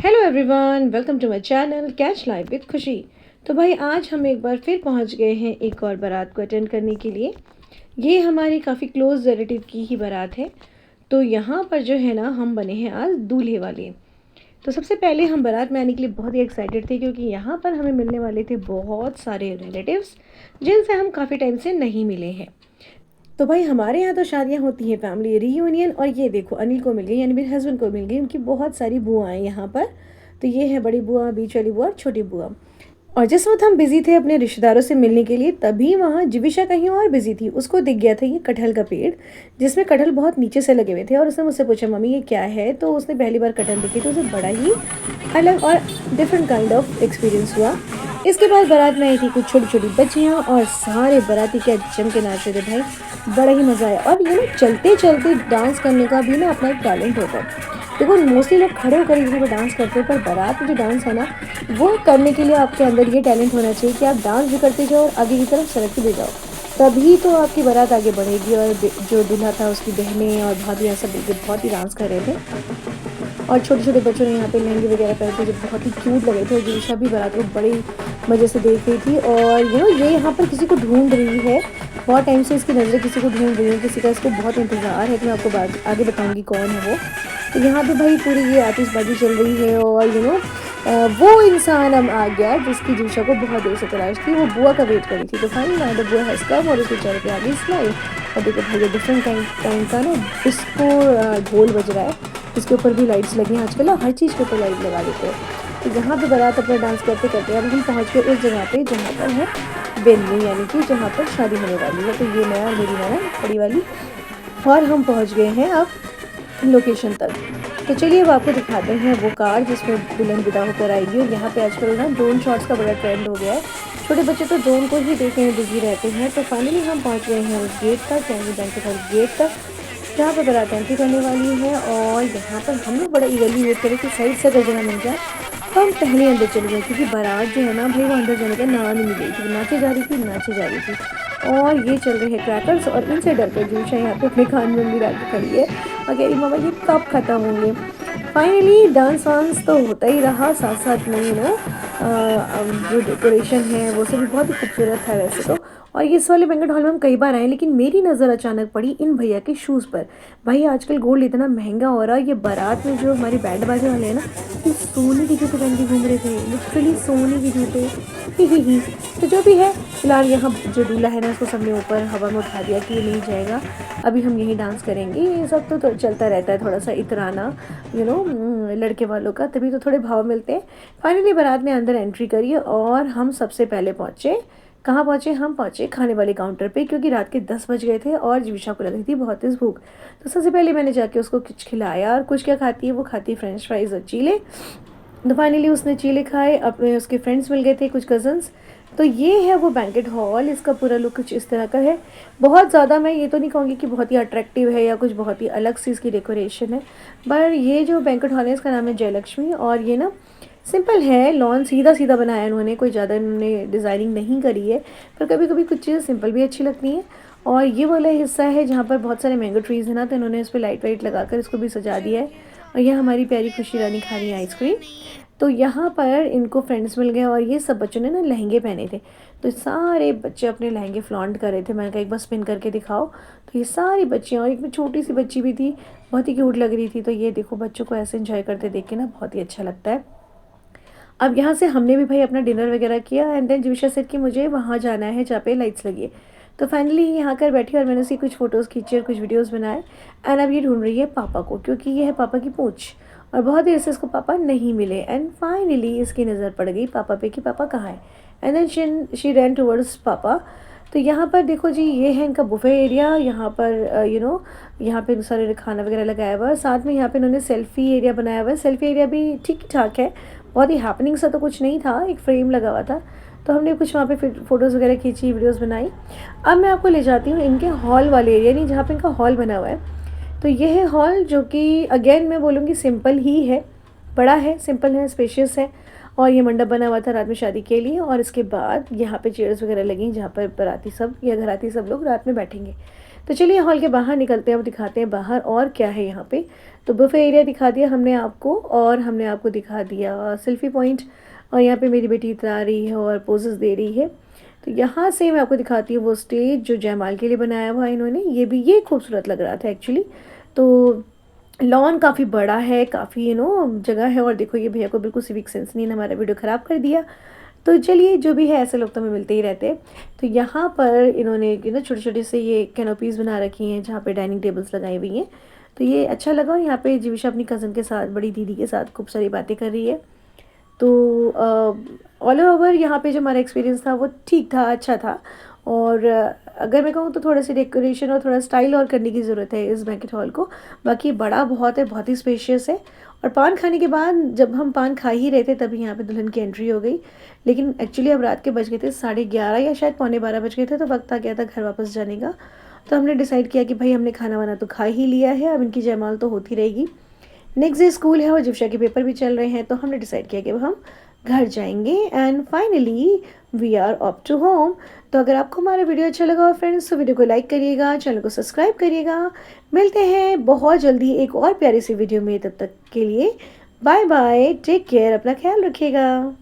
Hello everyone, welcome to my channel catch life with Khushi. तो भाई आज हम एक बार फिर पहुंच गए हैं एक और बारात को अटेंड करने के लिए। ये हमारी काफ़ी क्लोज रिलेटिव की ही बारात है। तो यहाँ पर जो है ना, हम बने हैं आज दूल्हे वाले। तो सबसे पहले हम बारात में आने के लिए बहुत ही एक्साइटेड थे, क्योंकि यहाँ पर हमें मिलने वाले थे बहुत सारे रिलेटिव्स जिनसे हम काफ़ी टाइम से नहीं मिले हैं। तो भाई हमारे यहाँ तो शादियाँ होती हैं फैमिली रीयूनियन, और ये देखो अनिल को मिल गई, यानी मेरे हस्बैंड को मिल गई उनकी बहुत सारी बुआ हैं यहाँ पर। तो ये है बड़ी बुआ, बीच वाली बुआ और छोटी बुआ। और जिस वक्त हम बिजी थे अपने रिश्तेदारों से मिलने के लिए, तभी वहाँ जीविशा कहीं और बिजी थी। उसको दिख गया था ये कटहल का पेड़, जिसमें कटहल बहुत नीचे से लगे हुए थे, और उसने मुझसे पूछा मम्मी ये क्या है। तो उसने पहली बार कटहल देखी, तो उसे बड़ा ही अलग और डिफरेंट काइंड ऑफ एक्सपीरियंस हुआ। इसके बाद बारात में आई थी कुछ छोटी छोटी बच्चियाँ, और सारे बाराती क्या जम के नाच रहे थे भाई। बड़ा ही मज़ा आया। और ये ना चलते चलते डांस करने का भी ना अपना एक टैलेंट होता है। देखो मोस्टली लोग खड़े होकर एक जगह डांस करते हैं, पर बारात में जो डांस है ना, वो करने के लिए आपके अंदर ये टैलेंट होना चाहिए कि आप डांस भी करते जाओ और आगे की तरफ सरकते भी जाओ। तभी तो आपकी बारात आगे बढ़ेगी। और जो दूल्हा था उसकी बहनें और भाभी सब मिलकर बहुत ही डांस कर रहे थे। और छोटे छोटे बच्चों ने यहाँ पे लहंगे वगैरह पहने थे जो बहुत ही क्यूट लगे थे। जीशा भी बारात को बड़ी मज़े से देख रही थी। और ये यहाँ पर किसी को ढूंढ रही है, बहुत टाइम से इसकी नज़रें किसी को ढूंढ रही है, किसी का इसको बहुत इंतज़ार है। तो मैं आपको आगे बताऊँगी कौन है वो। तो यहाँ पे भाई पूरी ये आतिशबाजी चल रही है। और वो इंसान अब आ गया जिसकी जीशा को बहुत देर से तलाश थी। वो बुआ का वेट कर रही थी। तो फाइनली द बुआ हैज़ कम, और उसके चेहरे पे आ गई स्माइल। और देखो भाई ये डिफरेंट टाइम का ना डिस्को ढोल बज रहा है। इसके ऊपर भी लाइट्स लगी हैं आजकल ना, हर चीज़ के ऊपर लाइट लगा देते हैं। तो यहाँ पे बारात अपना डांस करते करते अब हम पहुँच गए उस जगह पे जहाँ पर है वेन्यू, यानी कि जहाँ पर शादी होने वाली है। तो ये मैं और मेरी नाना बड़ी वाली, और हम पहुँच गए हैं अब लोकेशन तक। तो चलिए अब आपको दिखाते हैं वो कार जिसमें दुल्हन विदा होकर आएगी। और यहाँ पे आजकल ना ड्रोन शॉट्स का बड़ा ट्रेंड हो गया है। छोटे बच्चे तो ड्रोन को ही देखने में बिजी रहते हैं। तो फाइनली हम पहुँच गए हैं उस गेट तक, यानी बैंक्वेट हॉल गेट तक, जहाँ पर बारात एंट्री करने वाली है। और यहाँ पर हम लोग बड़ा ईगरली वेट करें कि साइड से अगर जगह मिल जाए तो हम पहले अंदर चले गए, क्योंकि बारात जो है ना भाई वो अंदर जाने का नाम ही नहीं ले रही थी। नाचे जा रही थी, नाचे जा रही थी। और ये चल रहे हैं क्रैकर्स, और इनसे डर कर जूशा यहाँ पे अपने कान में मिला के खड़ी है और कह रही मामा ये कब ख़त्म होंगे। फाइनली डांस वांस तो होता ही रहा, साथ साथ में जो डेकोरेशन है वो सब भी बहुत ही खूबसूरत था वैसे तो। और इस वाले बैंक्वेट हॉल में हम कई बार आए, लेकिन मेरी नज़र अचानक पड़ी इन भैया के शूज़ पर। भाई आजकल गोल्ड इतना महंगा हो रहा है। ये बारात में जो हमारी बैंड बाजे वाले हैं ना, ये सोने के जूते पहन के घूम रहे थे, लिटरली सोने के जूते। ही तो जो भी है, फिलहाल यहाँ जो दूल्हा है ना उसको सबने ऊपर हवा में उठा दिया कि ये नहीं जाएगा, अभी हम यही डांस करेंगे। ये सब तो चलता रहता है, थोड़ा सा इतराना लड़के वालों का, तभी तो थोड़े भाव मिलते हैं। फाइनली बारात ने अंदर एंट्री करी, और हम सबसे पहले पहुँचे। कहाँ पहुँचे? हम पहुँचे खाने वाले काउंटर पे, क्योंकि रात के 10 बज गए थे और जीविशा को लग रही थी बहुत तेज़ भूख। तो सबसे पहले मैंने जाके उसको कुछ खिलाया। और कुछ क्या खाती है वो, खाती है फ्रेंच फ्राइज़ और चीले। तो फाइनली उसने चीले खाए, अपने उसके फ्रेंड्स मिल गए थे कुछ कज़न्स। तो ये है वो बैंक्वेट हॉल। इसका पूरा लुक कुछ इस तरह का है। बहुत ज़्यादा मैं ये तो नहीं कहूँगी कि बहुत ही अट्रैक्टिव है या कुछ बहुत ही अलग सी इसकी डेकोरेशन है, पर ये जो बैंक्वेट हॉल है इसका नाम है जयलक्ष्मी। और ये ना सिंपल है, लॉन सीधा सीधा बनाया इन्होंने, कोई ज़्यादा इन्होंने डिज़ाइनिंग नहीं करी है। पर कभी कभी कुछ चीज़ें सिंपल भी अच्छी लगती हैं। और ये वाला हिस्सा है जहाँ पर बहुत सारे मैंगो ट्रीज़ हैं ना, तो इन्होंने इस पर लाइट वाइट लगा कर इसको भी सजा दिया है। और यह हमारी प्यारी खुशी रानी खा रही है आइसक्रीम। तो यहाँ पर इनको फ्रेंड्स मिल गए, और ये सब बच्चों ने ना लहंगे पहने थे। तो सारे बच्चे अपने लहंगे फ्लॉन्ट कर रहे थे। मैंने कहा एक बार स्पिन करके दिखाओ। तो ये सारी बच्चियाँ, और एक छोटी सी बच्ची भी थी, बहुत ही क्यूट लग रही थी। तो ये देखो बच्चों को ऐसे एंजॉय करते देख के ना बहुत ही अच्छा लगता है। अब यहाँ से हमने भी भाई अपना डिनर वगैरह किया, एंड देन जीविशा सेड कि मुझे वहाँ जाना है जहाँ पे लाइट्स लगी है। तो फाइनली यहाँ कर बैठी, और मैंने उसकी कुछ फ़ोटोज़ खींची और कुछ वीडियोज़ बनाए। एंड अब ये ढूंढ रही है पापा को, क्योंकि ये है पापा की पूंछ, और बहुत देर से इसको पापा नहीं मिले। एंड फाइनली इसकी नज़र पड़ गई पापा पे कि पापा कहाँ है। And then she ran towards पापा। तो यहाँ पर देखो जी, ये है इनका बुफे एरिया। यहाँ पर यहाँ पे सारे खाना वगैरह लगाया हुआ है। साथ में यहाँ पे इन्होंने सेल्फ़ी एरिया बनाया हुआ है। सेल्फ़ी एरिया भी ठीक ठाक है, बहुत ही हैपनिंग सा तो कुछ नहीं था, एक फ्रेम लगा हुआ था। तो हमने कुछ वहाँ पे फिर फ़ोटोज़ वगैरह खींची, वीडियोज़ बनाई। अब मैं आपको ले जाती हूँ इनके हॉल वाले एरिया, नहीं जहाँ पे इनका हॉल बना हुआ है। तो ये है हॉल, जो कि अगेन मैं बोलूँगी सिंपल ही है, बड़ा है, सिंपल है, स्पेशियस है। और ये मंडप बना हुआ था रात में शादी के लिए। और इसके बाद यहाँ पे चेयर्स वगैरह लगी जहाँ पर बाराती सब या घराती सब लोग रात में बैठेंगे। तो चलिए हॉल के बाहर निकलते हैं, अब दिखाते हैं बाहर और क्या है यहाँ पे। तो बुफे एरिया दिखा दिया हमने आपको, और हमने आपको दिखा दिया सेल्फी पॉइंट। और यहाँ पे मेरी बेटी इतरा रही है और पोजेस दे रही है। तो यहाँ से मैं आपको दिखाती हूँ वो स्टेज जो जयमाल के लिए बनाया हुआ है इन्होंने। ये खूबसूरत लग रहा था एक्चुअली। तो लॉन काफ़ी बड़ा है, काफ़ी जगह है। और देखो ये भैया को बिल्कुल सिविक सेंस नहीं है, हमारा वीडियो ख़राब कर दिया। तो चलिए जो भी है, ऐसे लोग तो हमें मिलते ही रहते हैं। तो यहाँ पर इन्होंने छोटे छोटे से ये कैनोपीज़ बना रखी हैं जहाँ पे डाइनिंग टेबल्स लगाई हुई हैं। तो ये अच्छा लगा। और यहाँ पे जीविशा अपनी कज़न के साथ, बड़ी दीदी के साथ खूब सारी बातें कर रही है। तो ऑल ओवर यहाँ पे जो हमारा एक्सपीरियंस था वो ठीक था, अच्छा था। और अगर मैं कहूँ तो थोड़े से डेकोरेशन और थोड़ा स्टाइल और करने की ज़रूरत है इस बैंकेट हॉल को। बाकी बड़ा बहुत है, बहुत ही स्पेशियस है। और पान खाने के बाद, जब हम पान खा ही रहे थे, तभी यहाँ पे दुल्हन की एंट्री हो गई। लेकिन एक्चुअली अब रात के बज गए थे 11:30 या शायद 11:45 बज गए थे, तो वक्त आ गया था घर वापस जाने का। तो हमने डिसाइड किया कि भाई हमने खाना वाना तो खा ही लिया है, अब इनकी जयमाल तो होती रहेगी। नेक्स्ट डे स्कूल है और जिप्शा के पेपर भी चल रहे हैं, तो हमने डिसाइड किया कि अब हम घर जाएंगे। And finally we are off to home. तो अगर आपको हमारा वीडियो अच्छा लगा और फ्रेंड्स, तो वीडियो को लाइक करिएगा, चैनल को सब्सक्राइब करिएगा। मिलते हैं बहुत जल्दी एक और प्यारी सी वीडियो में। तब तक के लिए बाय बाय, टेक केयर, अपना ख्याल रखिएगा।